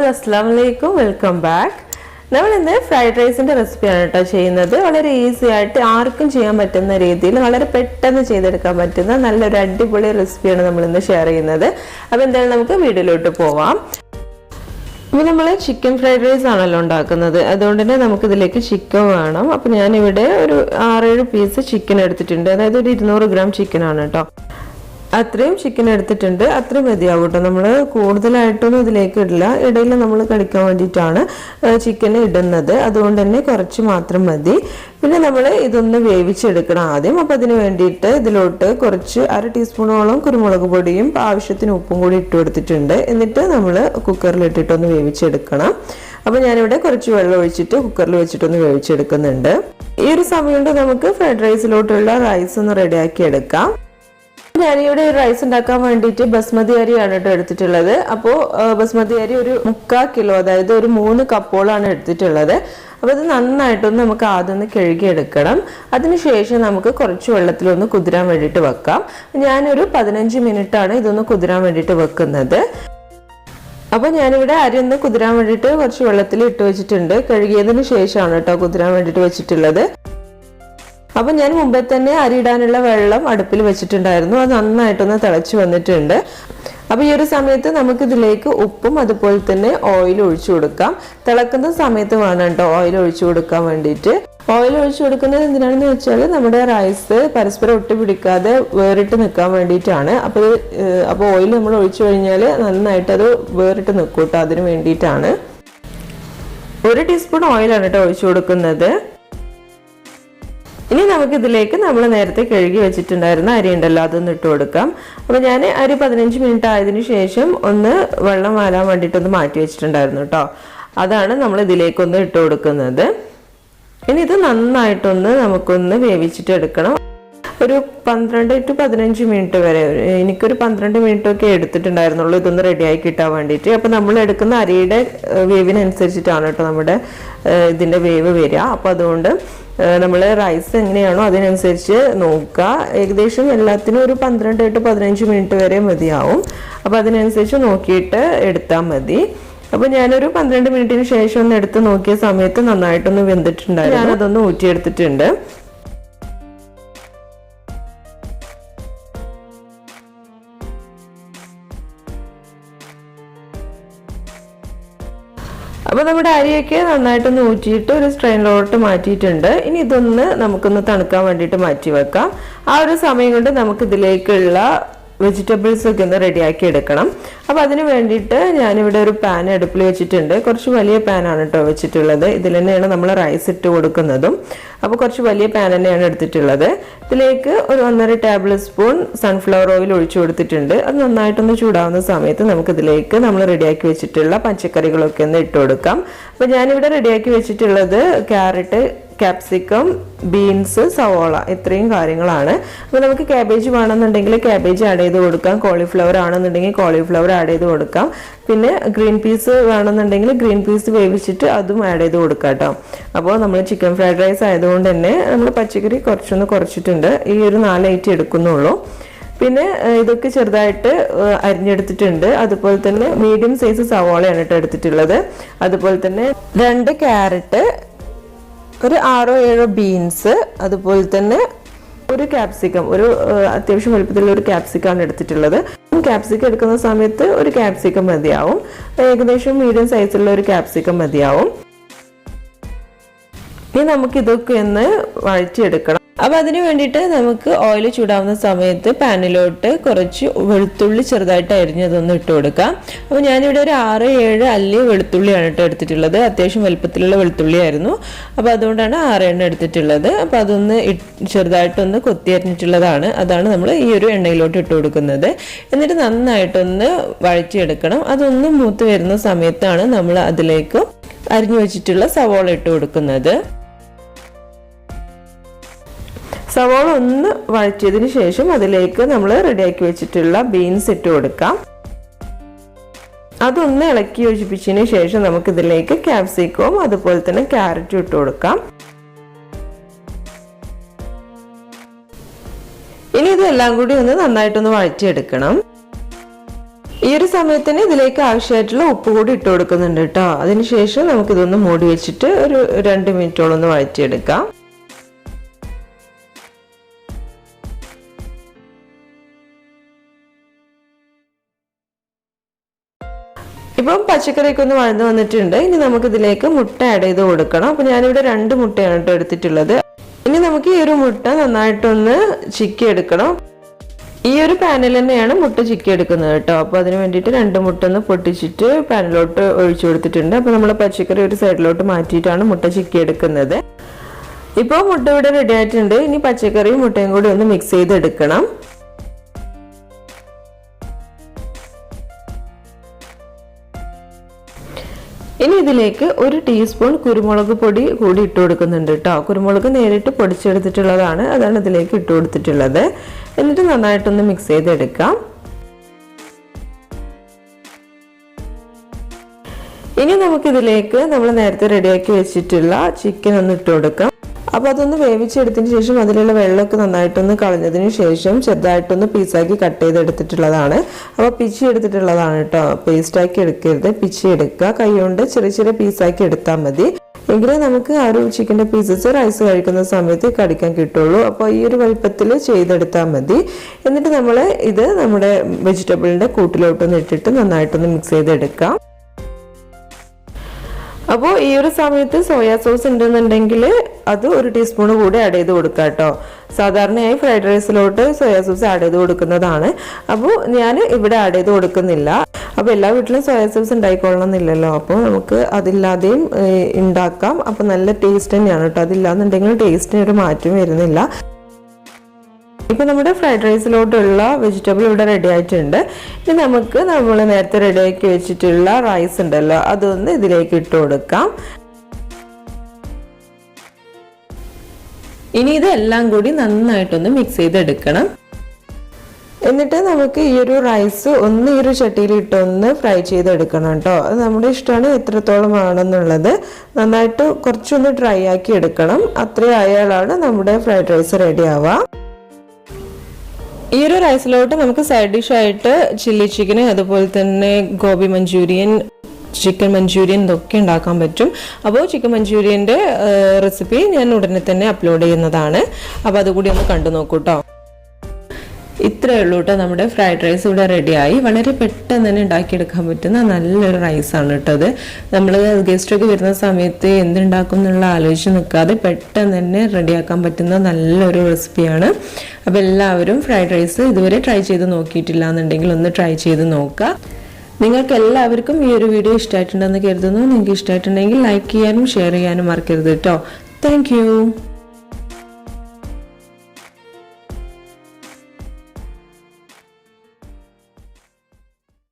Assalamualaikum, welcome back. നമ്മൾ ഇന്ന് fried റൈസിന്റെ റെസിപ്പിയാണ് കേട്ടോ ചെയ്യുന്നത്. വളരെ ഈസി ആയിട്ട് ആർക്കും ചെയ്യാൻ പറ്റുന്ന രീതിയിൽ വളരെ പെട്ടെന്ന് ചെയ്തെടുക്കാൻ പറ്റുന്ന നല്ലൊരു അടിപൊളി റെസിപ്പിയാണ് നമ്മൾ ഇന്ന് ഷെയർ ചെയ്യുന്നത്. അപ്പോൾ എന്തായാലും നമുക്ക് വീഡിയോയിലോട്ട് പോവാം. അപ്പോൾ നമ്മൾ ചിക്കൻ ഫ്രൈഡ് റൈസ് ആണല്ലോ ഉണ്ടാക്കുന്നത്, അതുകൊണ്ട് തന്നെ നമുക്ക് ഇതിലേക്ക് ചിക്കൻ വേണം. അപ്പോൾ ഞാനിവിടെ ഒരു 6-7 പീസ് ചിക്കൻ എടുത്തിട്ടുണ്ട്, അതായത് ഒരു 200 ഗ്രാം ചിക്കൻ ആണ് കേട്ടോ. അത്രയും ചിക്കൻ എടുത്തിട്ടുണ്ട്, അത്രയും മതിയാവും കേട്ടോ. നമ്മൾ കൂടുതലായിട്ടൊന്നും ഇതിലേക്ക് ഇടില്ല, ഇടയിൽ നമ്മൾ കഴിക്കാൻ വേണ്ടിയിട്ടാണ് ചിക്കൻ ഇടുന്നത്, അതുകൊണ്ട് തന്നെ കുറച്ച് മാത്രം മതി. പിന്നെ നമ്മൾ ഇതൊന്ന് വേവിച്ചെടുക്കണം ആദ്യം. അപ്പം അതിന് വേണ്ടിയിട്ട് ഇതിലോട്ട് കുറച്ച് 1/2 ടീസ്പൂണോളം കുരുമുളക് പൊടിയും ആവശ്യത്തിന് ഉപ്പും കൂടി ഇട്ട് കൊടുത്തിട്ടുണ്ട്. എന്നിട്ട് നമ്മൾ കുക്കറിലിട്ടിട്ടൊന്ന് വേവിച്ചെടുക്കണം. അപ്പോൾ ഞാനിവിടെ കുറച്ച് വെള്ളം ഒഴിച്ചിട്ട് കുക്കറിൽ വെച്ചിട്ടൊന്ന് വേവിച്ചെടുക്കുന്നുണ്ട്. ഈ ഒരു സമയം കൊണ്ട് നമുക്ക് ഫ്രൈഡ് റൈസിലോട്ടുള്ള റൈസ് ഒന്ന് റെഡിയാക്കി എടുക്കാം. ഞാനിവിടെ റൈസ് ഉണ്ടാക്കാൻ വേണ്ടിയിട്ട് ബസ്മതി അരിയാണ് കേട്ടോ എടുത്തിട്ടുള്ളത്. അപ്പോൾ ബസ്മതി അരി ഒരു 3/4 കിലോ, അതായത് ഒരു 3 കപ്പോളാണ് എടുത്തിട്ടുള്ളത്. അപ്പോൾ ഇത് നന്നായിട്ടൊന്ന് നമുക്ക് ആദ്യം ഒന്ന് കഴുകിയെടുക്കണം. അതിനുശേഷം നമുക്ക് കുറച്ച് വെള്ളത്തിലൊന്ന് കുതിരാൻ വേണ്ടിയിട്ട് വെക്കാം. ഞാനൊരു 15 മിനിറ്റാണ് ഇതൊന്ന് കുതിരാൻ വേണ്ടിയിട്ട് വെക്കുന്നത്. അപ്പോൾ ഞാനിവിടെ അരി ഒന്ന് കുതിരാൻ വേണ്ടിയിട്ട് കുറച്ച് വെള്ളത്തിൽ ഇട്ട് വെച്ചിട്ടുണ്ട്. കഴുകിയതിന് ശേഷമാണ് കേട്ടോ കുതിരാൻ വേണ്ടിയിട്ട് വെച്ചിട്ടുള്ളത്. അപ്പം ഞാൻ മുമ്പേ തന്നെ അരിയിടാനുള്ള വെള്ളം അടുപ്പിൽ വെച്ചിട്ടുണ്ടായിരുന്നു, അത് നന്നായിട്ടൊന്ന് തിളച്ച് വന്നിട്ടുണ്ട്. അപ്പോൾ ഈ ഒരു സമയത്ത് നമുക്കിതിലേക്ക് ഉപ്പും അതുപോലെ തന്നെ ഓയിൽ ഒഴിച്ചു കൊടുക്കാം. തിളക്കുന്ന സമയത്ത് വേണം കേട്ടോ ഓയിൽ ഒഴിച്ചു കൊടുക്കാൻ വേണ്ടിയിട്ട്. ഓയിൽ ഒഴിച്ചു കൊടുക്കുന്നത് എന്തിനാണെന്ന് വെച്ചാൽ നമ്മുടെ റൈസ് പരസ്പരം ഒട്ടി പിടിക്കാതെ വേറിട്ട് നിൽക്കാൻ വേണ്ടിയിട്ടാണ്. അപ്പോൾ ഓയിൽ നമ്മൾ ഒഴിച്ചു കഴിഞ്ഞാൽ നന്നായിട്ട് അത് വേറിട്ട് നിൽക്കും കേട്ടോ, അതിന് വേണ്ടിയിട്ടാണ്. 1 ടീസ്പൂൺ ഓയിലാണ് കേട്ടോ ഒഴിച്ചു കൊടുക്കുന്നത്. ഇനി നമുക്കിതിലേക്ക് നമ്മൾ നേരത്തെ കഴുകി വെച്ചിട്ടുണ്ടായിരുന്ന അരി ഉണ്ടല്ലോ, അതൊന്ന് ഇട്ട് കൊടുക്കാം. അപ്പോൾ ഞാൻ അരി 15 മിനിറ്റ് ആയതിനു ശേഷം ഒന്ന് വെള്ളം വാലാൻ വേണ്ടിയിട്ടൊന്ന് മാറ്റി വെച്ചിട്ടുണ്ടായിരുന്നു കേട്ടോ. അതാണ് നമ്മൾ ഇതിലേക്കൊന്ന് ഇട്ട് കൊടുക്കുന്നത്. ഇനി ഇത് നന്നായിട്ടൊന്ന് നമുക്കൊന്ന് വേവിച്ചിട്ട് എടുക്കണം. ഒരു 12 to 15 മിനിറ്റ് വരെ, എനിക്കൊരു 12 മിനിറ്റ് ഒക്കെ എടുത്തിട്ടുണ്ടായിരുന്നുള്ളൂ ഇതൊന്ന് റെഡിയായി കിട്ടാൻ വേണ്ടിയിട്ട്. അപ്പോൾ നമ്മൾ എടുക്കുന്ന അരിയുടെ വേവിനനുസരിച്ചിട്ടാണ് കേട്ടോ നമ്മുടെ ഇതിൻ്റെ വേവ് വരിക. അപ്പോൾ അതുകൊണ്ട് നമ്മൾ റൈസ് എങ്ങനെയാണോ അതിനനുസരിച്ച് നോക്കുക. ഏകദേശം എല്ലാത്തിനും ഒരു 12 to 15 മിനിറ്റ് വരെ മതിയാവും. അപ്പോൾ അതിനനുസരിച്ച് നോക്കിയിട്ട് എടുത്താൽ മതി. അപ്പോൾ ഞാനൊരു 12 മിനിറ്റിന് ശേഷം ഒന്ന് എടുത്ത് നോക്കിയ സമയത്ത് നന്നായിട്ടൊന്ന് വെന്തിട്ടുണ്ടായിരുന്നു. ഞാനതൊന്ന് ഊറ്റിയെടുത്തിട്ടുണ്ട്. അപ്പോൾ നമ്മുടെ അരിയൊക്കെ നന്നായിട്ടൊന്ന് ഊറ്റിയിട്ട് ഒരു സ്ട്രെയിനിലോട്ട് മാറ്റിയിട്ടുണ്ട്. ഇനി ഇതൊന്ന് നമുക്കൊന്ന് തണുക്കാൻ വേണ്ടിയിട്ട് മാറ്റി വെക്കാം. ആ ഒരു സമയം കൊണ്ട് നമുക്ക് ഇതിലേക്കുള്ള വെജിറ്റബിൾസ് ഒക്കെ ഒന്ന് റെഡിയാക്കി എടുക്കണം. അപ്പോൾ അതിന് വേണ്ടിയിട്ട് ഞാനിവിടെ ഒരു പാൻ അടുപ്പിൽ വെച്ചിട്ടുണ്ട്. കുറച്ച് വലിയ പാനാണ് കേട്ടോ വെച്ചിട്ടുള്ളത്. ഇതിൽ തന്നെയാണ് നമ്മൾ റൈസ് ഇട്ട് കൊടുക്കുന്നതും. അപ്പോൾ കുറച്ച് വലിയ പാൻ തന്നെയാണ് എടുത്തിട്ടുള്ളത്. ഇതിലേക്ക് ഒരു 1.5 ടേബിൾ സ്പൂൺ സൺഫ്ലവർ ഓയിൽ ഒഴിച്ചു കൊടുത്തിട്ടുണ്ട്. അത് നന്നായിട്ടൊന്ന് ചൂടാവുന്ന സമയത്ത് നമുക്കിതിലേക്ക് നമ്മൾ റെഡിയാക്കി വെച്ചിട്ടുള്ള പച്ചക്കറികളൊക്കെ ഒന്ന് ഇട്ട് കൊടുക്കാം. അപ്പോൾ ഞാനിവിടെ റെഡിയാക്കി വെച്ചിട്ടുള്ളത് ക്യാരറ്റ്, ക്യാപ്സിക്കം, ബീൻസ്, സവോള, ഇത്രയും കാര്യങ്ങളാണ്. അപ്പോൾ നമുക്ക് ക്യാബേജ് വേണമെന്നുണ്ടെങ്കിൽ ക്യാബേജ് ആഡ് ചെയ്ത് കൊടുക്കാം. കോളിഫ്ലവർ ആണെന്നുണ്ടെങ്കിൽ കോളിഫ്ലവർ ആഡ് ചെയ്ത് കൊടുക്കാം. പിന്നെ ഗ്രീൻ പീസ് വേണമെന്നുണ്ടെങ്കിൽ ഗ്രീൻ പീസ് വേവിച്ചിട്ട് അതും ആഡ് ചെയ്ത് കൊടുക്കാം കേട്ടോ. അപ്പോൾ നമ്മൾ ചിക്കൻ ഫ്രൈഡ് റൈസ് ആയതുകൊണ്ട് തന്നെ നമ്മൾ പച്ചക്കറി കുറച്ചൊന്ന് കുറച്ചിട്ടുണ്ട്. ഈ ഒരു 4 ഐറ്റം എടുക്കുന്നുള്ളൂ. പിന്നെ ഇതൊക്കെ ചെറുതായിട്ട് അരിഞ്ഞെടുത്തിട്ടുണ്ട്. അതുപോലെ തന്നെ മീഡിയം സൈസ് സവോളയാണ് കേട്ടോ എടുത്തിട്ടുള്ളത്. അതുപോലെ തന്നെ 2 ക്യാരറ്റ്, ഒരു 6-7 ബീൻസ്, അതുപോലെ തന്നെ ഒരു ക്യാപ്സിക്കം, ഒരു അത്യാവശ്യം വലുപ്പത്തിലുള്ള ഒരു ക്യാപ്സിക്കാണ് എടുത്തിട്ടുള്ളത്. ക്യാപ്സിക്കം എടുക്കുന്ന സമയത്ത് ഒരു ക്യാപ്സിക്കം മതിയാവും, ഏകദേശം മീഡിയം സൈസിലുള്ള ഒരു ക്യാപ്സിക്കം മതിയാവും. ഇനി നമുക്കിതൊക്കെ ഒന്ന് വഴറ്റിയെടുക്കണം. അപ്പോൾ അതിന് വേണ്ടിയിട്ട് നമുക്ക് ഓയിൽ ചൂടാവുന്ന സമയത്ത് പാനിലോട്ട് കുറച്ച് വെളുത്തുള്ളി ചെറുതായിട്ട് അരിഞ്ഞതൊന്ന് ഇട്ട് കൊടുക്കാം. അപ്പോൾ ഞാനിവിടെ ഒരു 6-7 അല്ലി വെളുത്തുള്ളിയാണ് കേട്ടോ എടുത്തിട്ടുള്ളത്. അത്യാവശ്യം വലുപ്പത്തിലുള്ള വെളുത്തുള്ളി ആയിരുന്നു, അപ്പോൾ അതുകൊണ്ടാണ് 6 എണ്ണം എടുത്തിട്ടുള്ളത്. അപ്പോൾ അതൊന്ന് ചെറുതായിട്ടൊന്ന് കൊത്തി അരിഞ്ഞിട്ടുള്ളതാണ്. അതാണ് നമ്മൾ ഈ ഒരു എണ്ണയിലോട്ട് ഇട്ട് കൊടുക്കുന്നത്. എന്നിട്ട് നന്നായിട്ടൊന്ന് വഴറ്റിയെടുക്കണം. അതൊന്ന് മൂത്ത് വരുന്ന സമയത്താണ് നമ്മൾ അതിലേക്ക് അരിഞ്ഞു വെച്ചിട്ടുള്ള സവോള ഇട്ട് കൊടുക്കുന്നത്. സവോള ഒന്ന് വഴറ്റിയതിന് ശേഷം അതിലേക്ക് നമ്മൾ റെഡിയാക്കി വെച്ചിട്ടുള്ള ബീൻസ് ഇട്ട് കൊടുക്കാം. അതൊന്ന് ഇളക്കി യോജിപ്പിച്ചതിന് ശേഷം നമുക്കിതിലേക്ക് ക്യാപ്സിക്കവും അതുപോലെ തന്നെ ക്യാരറ്റും ഇട്ട് കൊടുക്കാം. ഇനി ഇതെല്ലാം കൂടി ഒന്ന് നന്നായിട്ടൊന്ന് വഴറ്റിയെടുക്കണം. ഈ ഒരു സമയത്തിന് ഇതിലേക്ക് ആവശ്യമായിട്ടുള്ള ഉപ്പ് കൂടി ഇട്ട് കൊടുക്കുന്നുണ്ട് കേട്ടോ. അതിനുശേഷം നമുക്കിതൊന്ന് മൂടി വെച്ചിട്ട് ഒരു 2 മിനിറ്റോളം ഒന്ന് വഴറ്റിയെടുക്കാം. ഇപ്പം പച്ചക്കറിയൊക്കെ ഒന്ന് വഴന്ന് വന്നിട്ടുണ്ട്. ഇനി നമുക്ക് ഇതിലേക്ക് മുട്ട ആഡ് ചെയ്ത് കൊടുക്കണം. അപ്പൊ ഞാനിവിടെ 2 മുട്ടയാണ് കേട്ടോ എടുത്തിട്ടുള്ളത്. ഇനി നമുക്ക് ഈ ഒരു മുട്ട നന്നായിട്ടൊന്ന് ചിക്കി എടുക്കണം. ഈ ഒരു പാനിൽ തന്നെയാണ് മുട്ട ചിക്കി എടുക്കുന്നത് കേട്ടോ. അപ്പോൾ അതിന് വേണ്ടിയിട്ട് 2 മുട്ട ഒന്ന് പൊട്ടിച്ചിട്ട് പാനിലോട്ട് ഒഴിച്ചു കൊടുത്തിട്ടുണ്ട്. അപ്പോൾ നമ്മൾ പച്ചക്കറി ഒരു സൈഡിലോട്ട് മാറ്റിയിട്ടാണ് മുട്ട ചിക്കി എടുക്കുന്നത്. ഇപ്പോൾ മുട്ട ഇവിടെ റെഡി ആയിട്ടുണ്ട്. ഇനി പച്ചക്കറിയും മുട്ടയും കൂടി ഒന്ന് മിക്സ് ചെയ്തെടുക്കണം. ഇനി ഇതിലേക്ക് 1 ടീസ്പൂൺ കുരുമുളക് പൊടി കൂടി ഇട്ട് കൊടുക്കുന്നുണ്ട് കേട്ടോ. കുരുമുളക് നേരിട്ട് പൊടിച്ചെടുത്തിട്ടുള്ളതാണ്, അതാണ് ഇതിലേക്ക് ഇട്ട് കൊടുത്തിട്ടുള്ളത്. എന്നിട്ട് നന്നായിട്ടൊന്ന് മിക്സ് ചെയ്തെടുക്കാം. ഇനി നമുക്കിതിലേക്ക് നമ്മൾ നേരത്തെ റെഡിയാക്കി വെച്ചിട്ടുള്ള ചിക്കൻ ഒന്ന് ഇട്ട് കൊടുക്കാം. അപ്പോൾ അതൊന്ന് വേവിച്ചെടുത്തതിന് ശേഷം അതിലുള്ള വെള്ളമൊക്കെ നന്നായിട്ടൊന്ന് കളഞ്ഞതിന് ശേഷം ചെറുതായിട്ടൊന്ന് പീസാക്കി കട്ട് ചെയ്തെടുത്തിട്ടുള്ളതാണ്. അപ്പോൾ പിച്ചി എടുത്തിട്ടുള്ളതാണ് കേട്ടോ. പേസ്റ്റാക്കി എടുക്കരുത്, പിച്ചി എടുക്കുക. കൈ കൊണ്ട് ചെറിയ ചെറിയ പീസാക്കി എടുത്താൽ മതി. എങ്കിലേ നമുക്ക് ആ ഒരു ചിക്കൻ്റെ പീസസ് റൈസ് കഴിക്കുന്ന സമയത്ത് കടിക്കാൻ കിട്ടുള്ളൂ. അപ്പോൾ ഈ ഒരു വലുപ്പത്തിൽ ചെയ്തെടുത്താൽ മതി. എന്നിട്ട് നമ്മൾ ഇത് നമ്മുടെ വെജിറ്റബിളിൻ്റെ കൂട്ടിലോട്ടൊന്ന് ഇട്ടിട്ട് നന്നായിട്ടൊന്ന് മിക്സ് ചെയ്തെടുക്കാം. അപ്പോൾ ഈ ഒരു സമയത്ത് സോയാ സോസ് ഉണ്ടെന്നുണ്ടെങ്കിൽ അത് 1 ടീസ്പൂൺ കൂടി ആഡ് ചെയ്ത് കൊടുക്കുക കേട്ടോ. സാധാരണയായി ഫ്രൈഡ് റൈസിലോട്ട് സോയാ സോസ് ആഡ് ചെയ്ത് കൊടുക്കുന്നതാണ്. അപ്പോൾ ഞാൻ ഇവിടെ ആഡ് ചെയ്ത് കൊടുക്കുന്നില്ല. അപ്പോൾ എല്ലാ വീട്ടിലും സോയാ സോസ് ഉണ്ടായിക്കൊള്ളണം എന്നില്ലല്ലോ. അപ്പോൾ നമുക്ക് അതില്ലാതെയും ഉണ്ടാക്കാം. അപ്പോൾ നല്ല ടേസ്റ്റ് തന്നെയാണ് കേട്ടോ. അതില്ലാന്നുണ്ടെങ്കിൽ ടേസ്റ്റിന് ഒരു മാറ്റം വരുന്നില്ല. ഇപ്പൊ നമ്മുടെ ഫ്രൈഡ് റൈസിലോട്ടുള്ള വെജിറ്റബിൾ ഇവിടെ റെഡി ആയിട്ടുണ്ട്. ഇനി നമുക്ക് നമ്മൾ നേരത്തെ റെഡിയാക്കി വെച്ചിട്ടുള്ള റൈസ് ഉണ്ടല്ലോ, അതൊന്ന് ഇതിലേക്ക് ഇട്ട് കൊടുക്കാം. ഇനി ഇതെല്ലാം കൂടി നന്നായിട്ടൊന്ന് മിക്സ് ചെയ്തെടുക്കണം. എന്നിട്ട് നമുക്ക് ഈ ഒരു റൈസ് ഒന്ന് ഈ ഒരു ചട്ടിയിൽ ഇട്ടൊന്ന് ഫ്രൈ ചെയ്തെടുക്കണം കേട്ടോ. അത് നമ്മുടെ ഇഷ്ടമാണ് എത്രത്തോളം ആണെന്നുള്ളത്. നന്നായിട്ട് കുറച്ചൊന്ന് ഡ്രൈ ആക്കി എടുക്കണം. അത്രയും ആയാലാണ് നമ്മുടെ ഫ്രൈഡ് റൈസ് റെഡി ആവുക. ഈ ഒരു റൈസിലോട്ട് നമുക്ക് സൈഡ് ഡിഷ് ആയിട്ട് ചില്ലി ചിക്കൻ, അതുപോലെ തന്നെ ഗോബി മഞ്ചൂരിയൻ, ചിക്കൻ മഞ്ചൂരിയൻ ഇതൊക്കെ ഉണ്ടാക്കാൻ പറ്റും. അപ്പോൾ ചിക്കൻ മഞ്ചൂരിയൻ്റെ റെസിപ്പി ഞാൻ ഉടനെ തന്നെ അപ്ലോഡ് ചെയ്യുന്നതാണ്. അപ്പോൾ അതുകൂടി ഒന്ന് കണ്ടു നോക്കൂ കേട്ടോ. ഇത്രയേ ഉള്ളൂ കേട്ടോ. നമ്മുടെ ഫ്രൈഡ് റൈസ് ഇവിടെ റെഡിയായി. വളരെ പെട്ടെന്ന് തന്നെ ഉണ്ടാക്കിയെടുക്കാൻ പറ്റുന്ന നല്ലൊരു റൈസാണ് കേട്ടോ അത്. നമ്മൾ ഗസ്റ്റൊക്കെ വരുന്ന സമയത്ത് എന്തുണ്ടാക്കും എന്നുള്ള ആലോചിച്ച് നിൽക്കാതെ പെട്ടെന്ന് തന്നെ റെഡിയാക്കാൻ പറ്റുന്ന നല്ലൊരു റെസിപ്പിയാണ്. അപ്പോൾ എല്ലാവരും ഫ്രൈഡ് റൈസ് ഇതുവരെ ട്രൈ ചെയ്ത് നോക്കിയിട്ടില്ല എന്നുണ്ടെങ്കിൽ ഒന്ന് ട്രൈ ചെയ്ത് നോക്കുക. നിങ്ങൾക്ക് എല്ലാവർക്കും ഈ ഒരു വീഡിയോ ഇഷ്ടമായിട്ടുണ്ടെന്ന് കരുതുന്നു. നിങ്ങൾക്ക് ഇഷ്ടമായിട്ടുണ്ടെങ്കിൽ ലൈക്ക് ചെയ്യാനും ഷെയർ ചെയ്യാനും മറക്കരുത് കേട്ടോ. താങ്ക്